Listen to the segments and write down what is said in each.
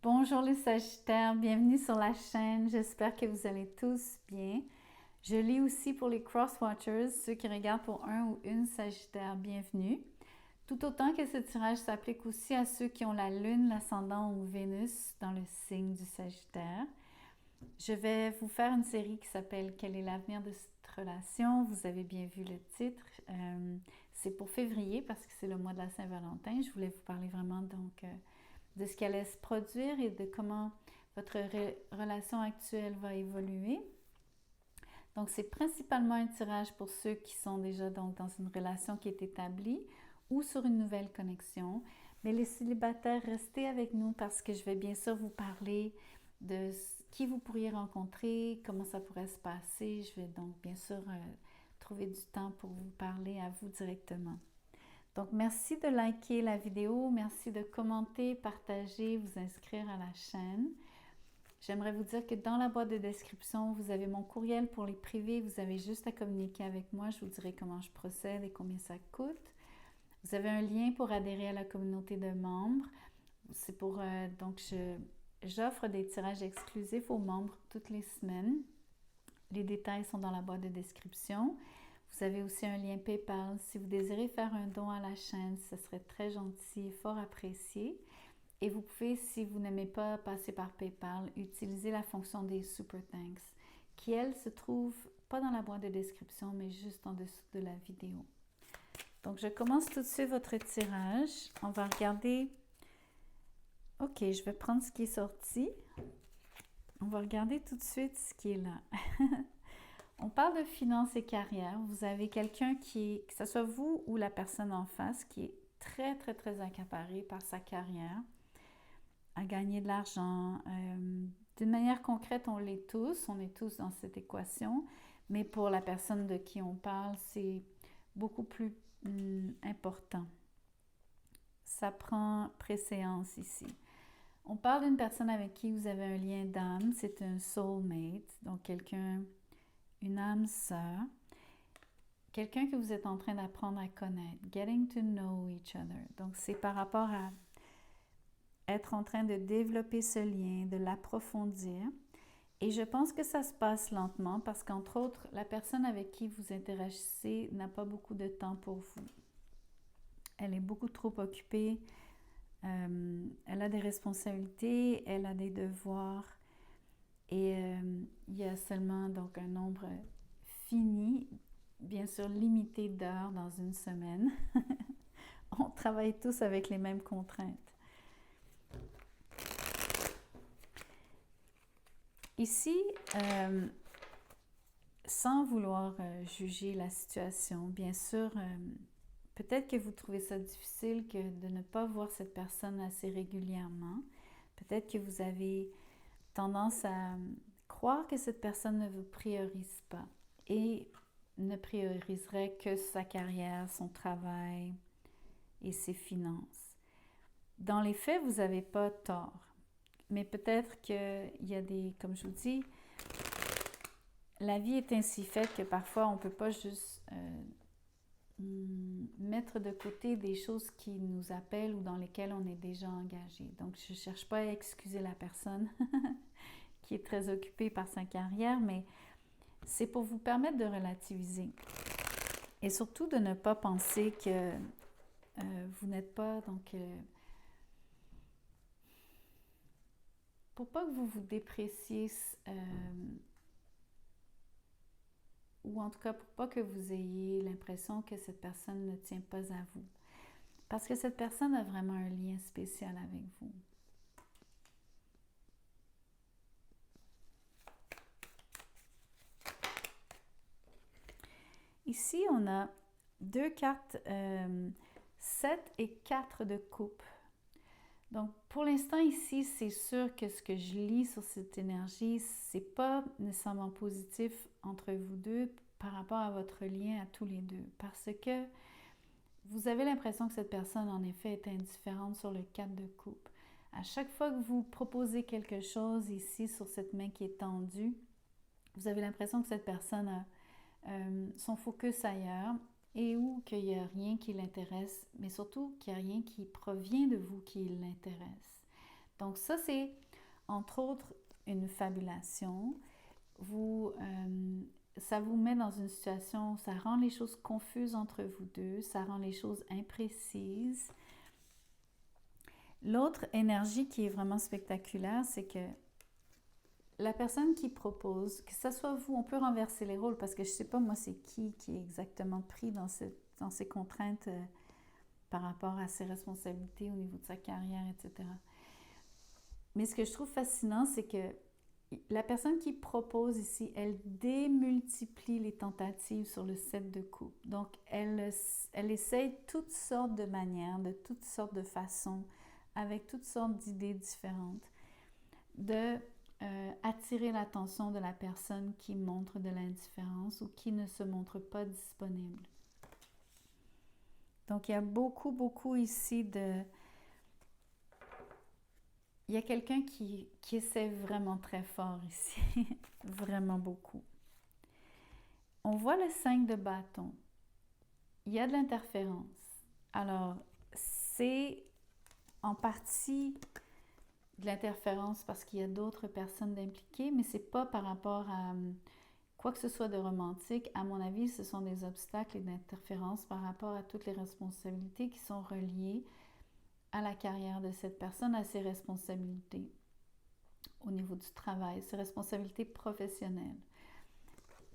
Bonjour les Sagittaires, bienvenue sur la chaîne, j'espère que vous allez tous bien. Je lis aussi pour les Crosswatchers, ceux qui regardent pour un ou une Sagittaire, bienvenue. Tout autant que ce tirage s'applique aussi à ceux qui ont la Lune, l'Ascendant ou Vénus dans le signe du Sagittaire. Je vais vous faire une série qui s'appelle « Quel est l'avenir de cette relation ?» Vous avez bien vu le titre. C'est pour février parce que c'est le mois de la Saint-Valentin. Je voulais vous parler vraiment de ce qui allait se produire et de comment votre relation actuelle va évoluer. Donc, c'est principalement un tirage pour ceux qui sont déjà donc dans une relation qui est établie ou sur une nouvelle connexion. Mais les célibataires, restez avec nous parce que je vais bien sûr vous parler de qui vous pourriez rencontrer, comment ça pourrait se passer. Je vais donc bien sûr trouver du temps pour vous parler à vous directement. Donc, merci de liker la vidéo, merci de commenter, partager, vous inscrire à la chaîne. J'aimerais vous dire que dans la boîte de description, vous avez mon courriel pour les privés. Vous avez juste à communiquer avec moi. Je vous dirai comment je procède et combien ça coûte. Vous avez un lien pour adhérer à la communauté de membres. C'est pour j'offre des tirages exclusifs aux membres toutes les semaines. Les détails sont dans la boîte de description. Vous avez aussi un lien PayPal. Si vous désirez faire un don à la chaîne, ce serait très gentil et fort apprécié. Et vous pouvez, si vous n'aimez pas passer par PayPal, utiliser la fonction des Super Thanks, qui, elle, se trouve pas dans la boîte de description, mais juste en dessous de la vidéo. Donc, je commence tout de suite votre tirage. On va regarder... OK, je vais prendre ce qui est sorti. On va regarder tout de suite ce qui est là. On parle de finances et carrière. Vous avez quelqu'un que ce soit vous ou la personne en face, qui est très, très, très accaparé par sa carrière, à gagner de l'argent. D'une manière concrète, on est tous dans cette équation, mais pour la personne de qui on parle, c'est beaucoup plus important. Ça prend préséance ici. On parle d'une personne avec qui vous avez un lien d'âme, c'est un soulmate, donc quelqu'un, une âme sœur, quelqu'un que vous êtes en train d'apprendre à connaître, getting to know each other. Donc, c'est par rapport à être en train de développer ce lien, de l'approfondir. Et je pense que ça se passe lentement parce qu'entre autres, la personne avec qui vous interagissez n'a pas beaucoup de temps pour vous. Elle est beaucoup trop occupée. Elle a des responsabilités, elle a des devoirs. Et il y a seulement donc un nombre fini, bien sûr limité d'heures dans une semaine. On travaille tous avec les mêmes contraintes. Ici, sans vouloir juger la situation, bien sûr, peut-être que vous trouvez ça difficile de ne pas voir cette personne assez régulièrement. Peut-être que vous avez tendance à croire que cette personne ne vous priorise pas et ne prioriserait que sa carrière, son travail et ses finances. Dans les faits, vous n'avez pas tort. Mais peut-être qu'il y a comme je vous dis, la vie est ainsi faite que parfois on ne peut pas juste mettre de côté des choses qui nous appellent ou dans lesquelles on est déjà engagé. Donc, je ne cherche pas à excuser la personne qui est très occupée par sa carrière, mais c'est pour vous permettre de relativiser. Et surtout de ne pas penser que vous n'êtes pas, pour pas que vous vous dépréciez, ou en tout cas pour pas que vous ayez l'impression que cette personne ne tient pas à vous. Parce que cette personne a vraiment un lien spécial avec vous. Ici, on a deux cartes, 7 et 4 de coupe. Donc, pour l'instant, ici, c'est sûr que ce que je lis sur cette énergie, c'est pas nécessairement positif entre vous deux par rapport à votre lien à tous les deux. Parce que vous avez l'impression que cette personne, en effet, est indifférente sur le 4 de coupe. À chaque fois que vous proposez quelque chose ici sur cette main qui est tendue, vous avez l'impression que cette personne a son focus ailleurs et où qu'il n'y a rien qui l'intéresse, mais surtout qu'il n'y a rien qui provient de vous qui l'intéresse. Donc ça, c'est entre autres une fabulation. Ça vous met dans une situation, ça rend les choses confuses entre vous deux, ça rend les choses imprécises. L'autre énergie qui est vraiment spectaculaire, c'est que la personne qui propose, que ce soit vous, on peut renverser les rôles parce que je ne sais pas moi c'est qui est exactement pris dans ces contraintes par rapport à ses responsabilités au niveau de sa carrière, etc. Mais ce que je trouve fascinant, c'est que la personne qui propose ici, elle démultiplie les tentatives sur le set de coupe. Donc, elle essaye toutes sortes de manières, de toutes sortes de façons, avec toutes sortes d'idées différentes, de attirer l'attention de la personne qui montre de l'indifférence ou qui ne se montre pas disponible. Donc, il y a beaucoup ici de... Il y a quelqu'un qui essaie vraiment très fort ici, vraiment beaucoup. On voit le 5 de bâton. Il y a de l'interférence. Alors, c'est en partie de l'interférence parce qu'il y a d'autres personnes impliquées, mais c'est pas par rapport à quoi que ce soit de romantique. À mon avis, ce sont des obstacles et d'interférences par rapport à toutes les responsabilités qui sont reliées à la carrière de cette personne, à ses responsabilités au niveau du travail, ses responsabilités professionnelles.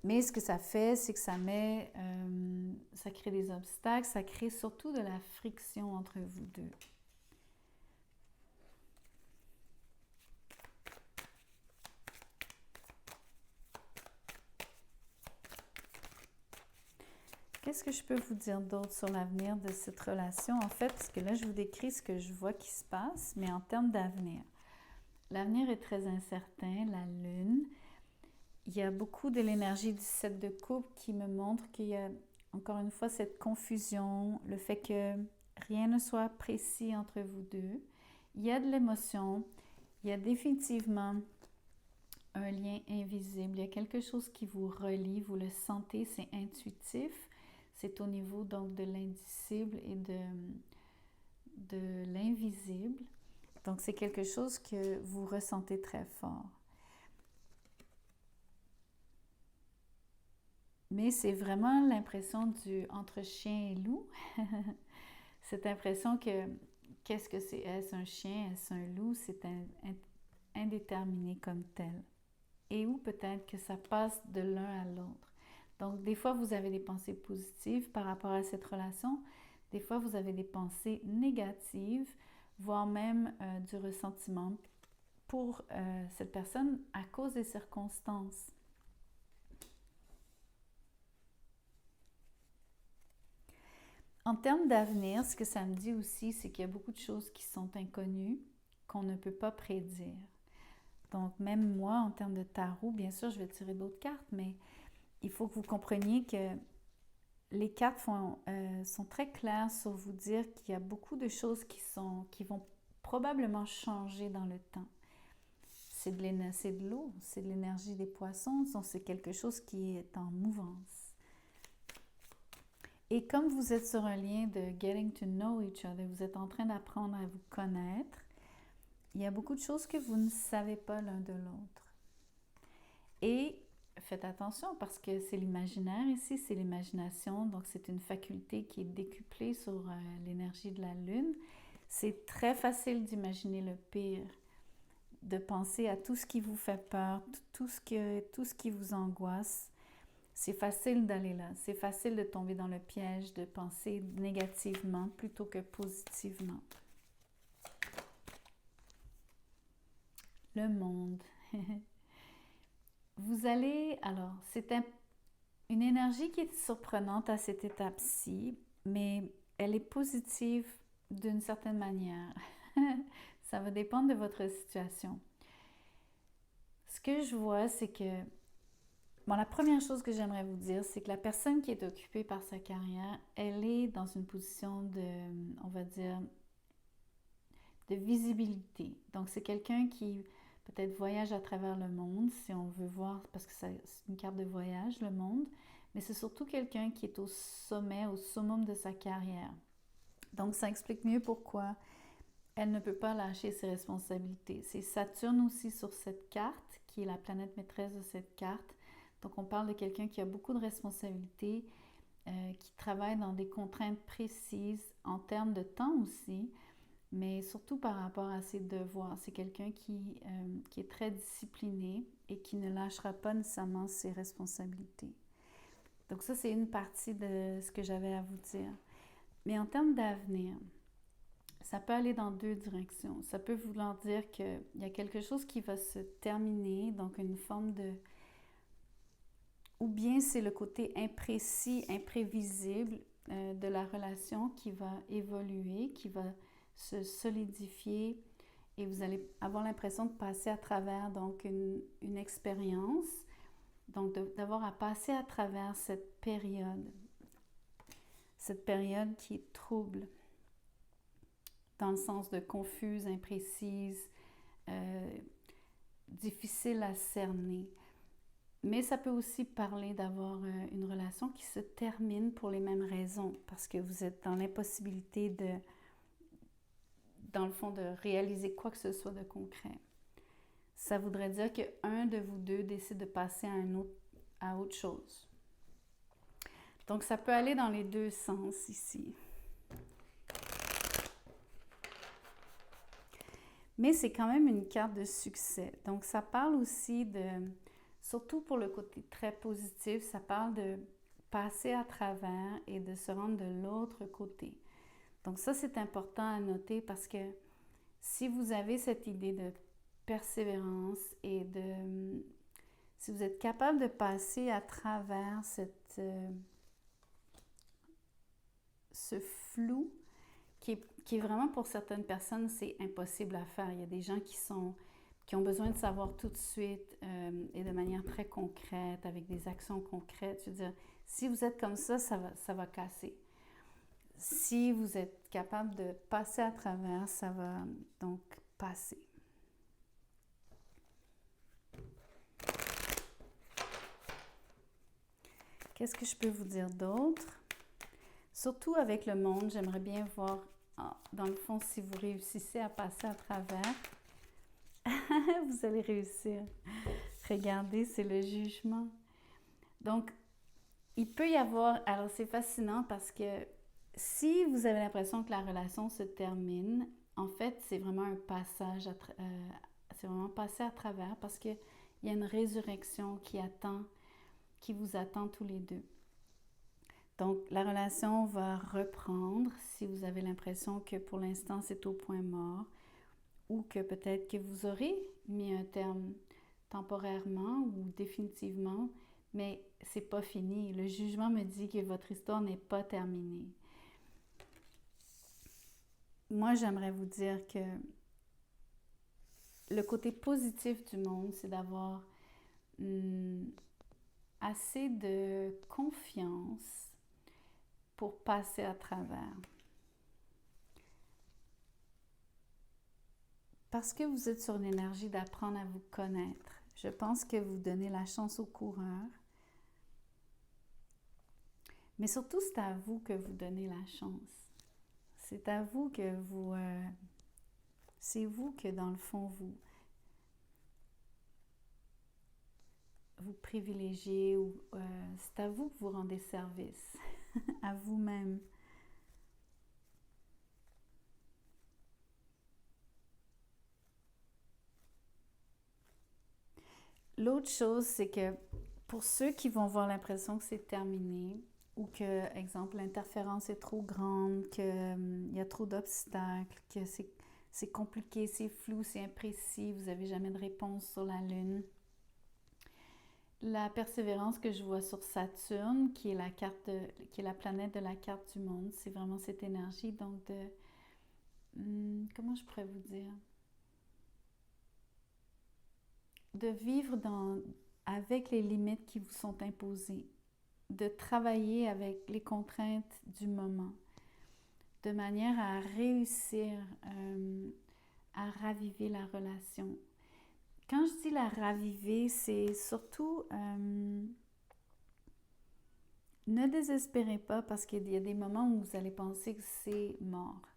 Mais ce que ça fait, c'est que ça crée des obstacles, ça crée surtout de la friction entre vous deux. Qu'est-ce que je peux vous dire d'autre sur l'avenir de cette relation? En fait, parce que là, je vous décris ce que je vois qui se passe, mais en termes d'avenir. L'avenir est très incertain, la lune. Il y a beaucoup de l'énergie du 7 de coupe qui me montre qu'il y a, encore une fois, cette confusion, le fait que rien ne soit précis entre vous deux. Il y a de l'émotion, il y a définitivement un lien invisible, il y a quelque chose qui vous relie, vous le sentez, c'est intuitif. C'est au niveau donc de l'indicible et de l'invisible. Donc, c'est quelque chose que vous ressentez très fort. Mais c'est vraiment l'impression du entre chien et loup. Cette impression que, qu'est-ce que c'est? Est-ce un chien? Est-ce un loup? C'est indéterminé comme tel. Et où peut-être que ça passe de l'un à l'autre. Donc, des fois, vous avez des pensées positives par rapport à cette relation. Des fois, vous avez des pensées négatives, voire même du ressentiment pour cette personne à cause des circonstances. En termes d'avenir, ce que ça me dit aussi, c'est qu'il y a beaucoup de choses qui sont inconnues, qu'on ne peut pas prédire. Donc, même moi, en termes de tarot, bien sûr, je vais tirer d'autres cartes, mais il faut que vous compreniez que les cartes sont très claires sur vous dire qu'il y a beaucoup de choses qui vont probablement changer dans le temps. C'est de l'eau, c'est de l'énergie des poissons, donc c'est quelque chose qui est en mouvance. Et comme vous êtes sur un lien de getting to know each other, vous êtes en train d'apprendre à vous connaître, il y a beaucoup de choses que vous ne savez pas l'un de l'autre. Et faites attention parce que c'est l'imaginaire ici, c'est l'imagination, donc c'est une faculté qui est décuplée sur l'énergie de la lune. C'est très facile d'imaginer le pire, de penser à tout ce qui vous fait peur, tout ce qui vous angoisse. C'est facile d'aller là, c'est facile de tomber dans le piège de penser négativement plutôt que positivement. Le monde. Vous allez, alors, c'est une énergie qui est surprenante à cette étape-ci, mais elle est positive d'une certaine manière. Ça va dépendre de votre situation. Ce que je vois, c'est que bon, la première chose que j'aimerais vous dire, c'est que la personne qui est occupée par sa carrière, elle est dans une position on va dire, de visibilité. Donc, c'est quelqu'un qui peut-être voyage à travers le monde, si on veut voir, parce que c'est une carte de voyage, le monde, mais c'est surtout quelqu'un qui est au sommet, au summum de sa carrière. Donc, ça explique mieux pourquoi elle ne peut pas lâcher ses responsabilités. C'est Saturne aussi sur cette carte, qui est la planète maîtresse de cette carte. Donc, on parle de quelqu'un qui a beaucoup de responsabilités, qui travaille dans des contraintes précises en termes de temps aussi, mais surtout par rapport à ses devoirs. C'est quelqu'un qui est très discipliné et qui ne lâchera pas nécessairement ses responsabilités. Donc ça, c'est une partie de ce que j'avais à vous dire. Mais en termes d'avenir, ça peut aller dans deux directions. Ça peut vouloir dire qu'il y a quelque chose qui va se terminer, donc une forme de... Ou bien c'est le côté imprécis, imprévisible de la relation qui va évoluer, qui va se solidifier et vous allez avoir l'impression de passer à travers donc une expérience, donc d'avoir à passer à travers cette période qui est trouble, dans le sens de confuse, imprécise, difficile à cerner. Mais ça peut aussi parler d'avoir une relation qui se termine pour les mêmes raisons, parce que vous êtes dans l'impossibilité de, dans le fond, de réaliser quoi que ce soit de concret. Ça voudrait dire qu'un de vous deux décide de passer à autre chose. Donc, ça peut aller dans les deux sens ici. Mais c'est quand même une carte de succès. Donc, ça parle aussi de, surtout pour le côté très positif, ça parle de passer à travers et de se rendre de l'autre côté. Donc ça, c'est important à noter parce que si vous avez cette idée de persévérance et de... Si vous êtes capable de passer à travers ce flou qui est vraiment pour certaines personnes, c'est impossible à faire. Il y a des gens qui ont besoin de savoir tout de suite et de manière très concrète, avec des actions concrètes. Je veux dire, si vous êtes comme ça va casser. Si vous êtes capable de passer à travers, ça va donc passer. Qu'est-ce que je peux vous dire d'autre? Surtout avec le monde, j'aimerais bien voir, dans le fond, si vous réussissez à passer à travers, vous allez réussir. Regardez, c'est le jugement. Donc, il peut y avoir... Alors, c'est fascinant parce que si vous avez l'impression que la relation se termine, en fait, c'est vraiment un passage, c'est vraiment passer à travers parce qu'il y a une résurrection qui vous attend tous les deux. Donc, la relation va reprendre si vous avez l'impression que pour l'instant, c'est au point mort ou que peut-être que vous aurez mis un terme temporairement ou définitivement, mais c'est pas fini. Le jugement me dit que votre histoire n'est pas terminée. Moi, j'aimerais vous dire que le côté positif du monde, c'est d'avoir assez de confiance pour passer à travers. Parce que vous êtes sur une énergie d'apprendre à vous connaître, je pense que vous donnez la chance aux coureurs. Mais surtout, c'est à vous que vous donnez la chance. C'est à vous que vous... c'est vous que, dans le fond, vous privilégiez ou c'est à vous que vous rendez service, à vous-même. L'autre chose, c'est que pour ceux qui vont avoir l'impression que c'est terminé ou que, exemple, l'interférence est trop grande, qu'il y a trop d'obstacles, que c'est compliqué, c'est flou, c'est imprécis, vous n'avez jamais de réponse sur la Lune. La persévérance que je vois sur Saturne, qui est qui est la planète de la carte du monde, c'est vraiment cette énergie, donc comment je pourrais vous dire? De vivre avec les limites qui vous sont imposées, de travailler avec les contraintes du moment, de manière à réussir à raviver la relation. Quand je dis la raviver, c'est surtout ne désespérez pas parce qu'il y a des moments où vous allez penser que c'est mort.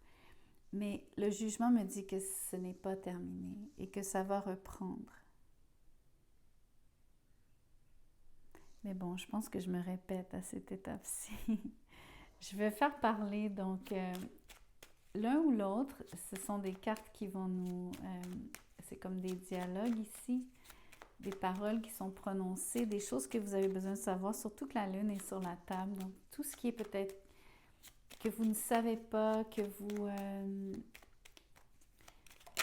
Mais le jugement me dit que ce n'est pas terminé et que ça va reprendre. Mais bon, je pense que je me répète à cette étape-ci. Je vais faire parler donc l'un ou l'autre. Ce sont des cartes qui vont nous... c'est comme des dialogues ici, des paroles qui sont prononcées, des choses que vous avez besoin de savoir, surtout que la lune est sur la table. Donc, tout ce qui est peut-être que vous ne savez pas, que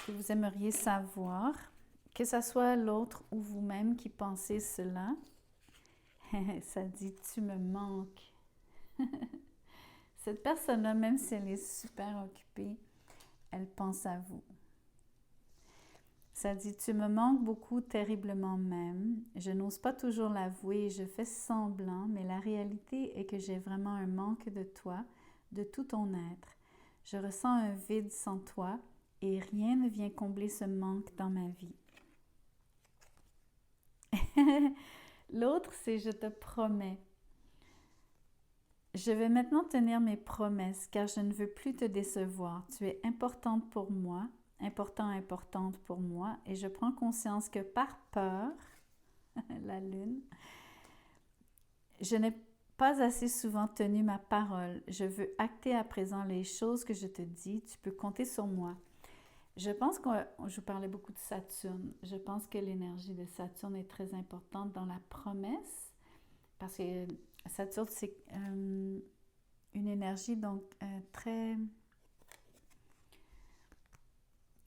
vous aimeriez savoir, que ce soit l'autre ou vous-même qui pensez cela. Ça dit « tu me manques ». Cette personne-là, même si elle est super occupée, elle pense à vous. Ça dit « tu me manques beaucoup, terriblement même. Je n'ose pas toujours l'avouer et je fais semblant, mais la réalité est que j'ai vraiment un manque de toi, de tout ton être. Je ressens un vide sans toi et rien ne vient combler ce manque dans ma vie. » L'autre, c'est « je te promets ». Je vais maintenant tenir mes promesses car je ne veux plus te décevoir. Tu es importante pour moi, importante pour moi et je prends conscience que par peur, la lune, je n'ai pas assez souvent tenu ma parole. Je veux acter à présent les choses que je te dis. Tu peux compter sur moi. Je pense que je vous parlais beaucoup de Saturne. Je pense que l'énergie de Saturne est très importante dans la promesse parce que Saturne, c'est une énergie donc très...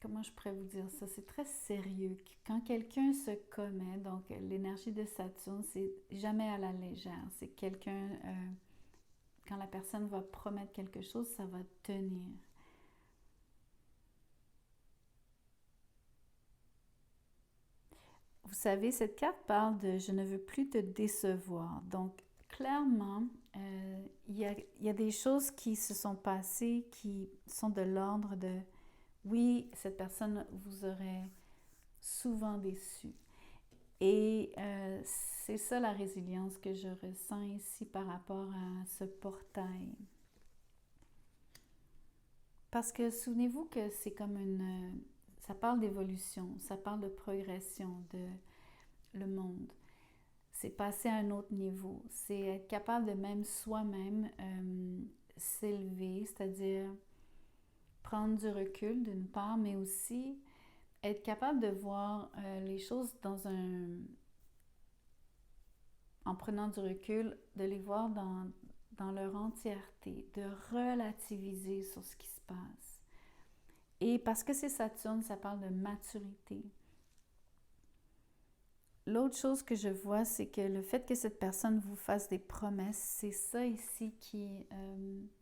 Comment je pourrais vous dire ça? C'est très sérieux. Quand quelqu'un se commet, donc l'énergie de Saturne, c'est jamais à la légère. C'est quelqu'un, quand la personne va promettre quelque chose, ça va tenir. Vous savez, cette carte parle de « je ne veux plus te décevoir ». Donc, clairement, il y a des choses qui se sont passées qui sont de l'ordre de « oui, cette personne vous aurait souvent déçu ». Et c'est ça la résilience que je ressens ici par rapport à ce portail. Parce que souvenez-vous que c'est comme une... ça parle d'évolution, ça parle de progression de le monde. C'est passer à un autre niveau. C'est être capable de même soi-même s'élever, c'est-à-dire prendre du recul d'une part, mais aussi être capable de voir les choses en prenant du recul, de les voir dans leur entièreté, de relativiser sur ce qui se passe. Et parce que c'est Saturne, ça parle de maturité. L'autre chose que je vois, c'est que le fait que cette personne vous fasse des promesses, c'est ça ici qui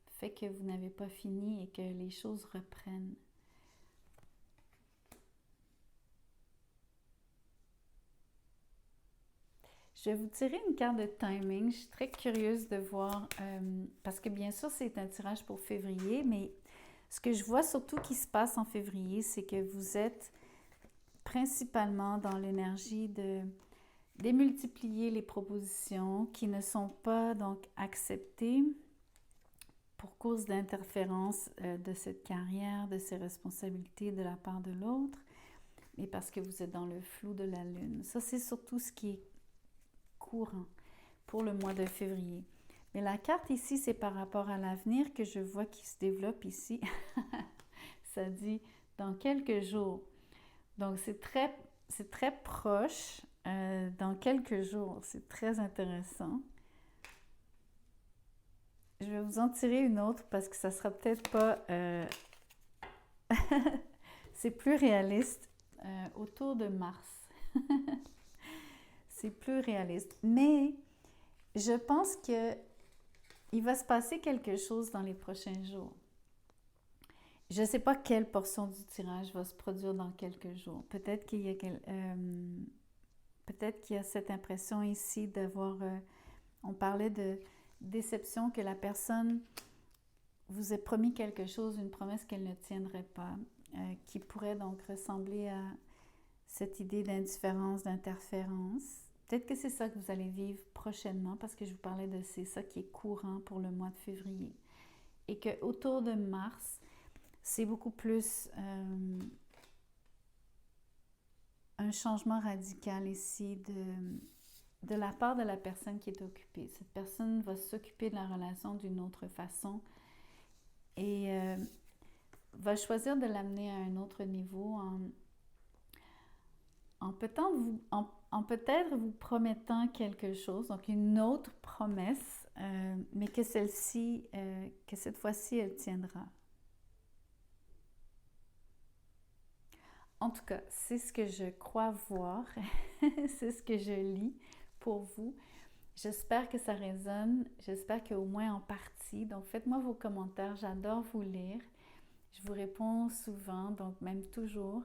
fait que vous n'avez pas fini et que les choses reprennent. Je vais vous tirer une carte de timing. Je suis très curieuse de voir, parce que bien sûr, c'est un tirage pour février, mais ce que je vois surtout qui se passe en février, c'est que vous êtes principalement dans l'énergie de démultiplier les propositions qui ne sont pas donc acceptées pour cause d'interférence de cette carrière, de ces responsabilités de la part de l'autre, mais parce que vous êtes dans le flou de la lune. Ça, c'est surtout ce qui est courant pour le mois de février. Mais la carte ici, c'est par rapport à l'avenir que je vois qui se développe ici. Ça dit « dans quelques jours ». Donc, c'est très proche, dans quelques jours. C'est très intéressant. Je vais vous en tirer une autre parce que ça sera peut-être pas... c'est plus réaliste, autour de mars. C'est plus réaliste. Mais je pense qu'il va se passer quelque chose dans les prochains jours. Je ne sais pas quelle portion du tirage va se produire dans quelques jours. Peut-être qu'il y a cette impression ici d'avoir... on parlait de déception, que la personne vous ait promis quelque chose, une promesse qu'elle ne tiendrait pas, qui pourrait donc ressembler à cette idée d'indifférence, d'interférence. Peut-être que c'est ça que vous allez vivre prochainement, parce que je vous parlais de c'est ça qui est courant pour le mois de février. Et qu'autour de mars, c'est beaucoup plus un changement radical ici de la part de la personne qui est occupée. Cette personne va s'occuper de la relation d'une autre façon et va choisir de l'amener à un autre niveau en peut-être vous promettant quelque chose, donc une autre promesse, mais que celle-ci, que cette fois-ci, elle tiendra. En tout cas, c'est ce que je crois voir, c'est ce que je lis pour vous. J'espère que ça résonne, j'espère qu'au moins en partie. Donc faites-moi vos commentaires, j'adore vous lire. Je vous réponds souvent, donc même toujours,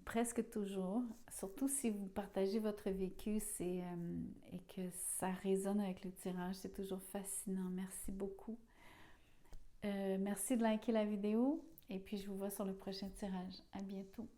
presque toujours. Surtout si vous partagez votre vécu et que ça résonne avec le tirage, c'est toujours fascinant. Merci beaucoup. Merci de liker la vidéo et puis je vous vois sur le prochain tirage. À bientôt.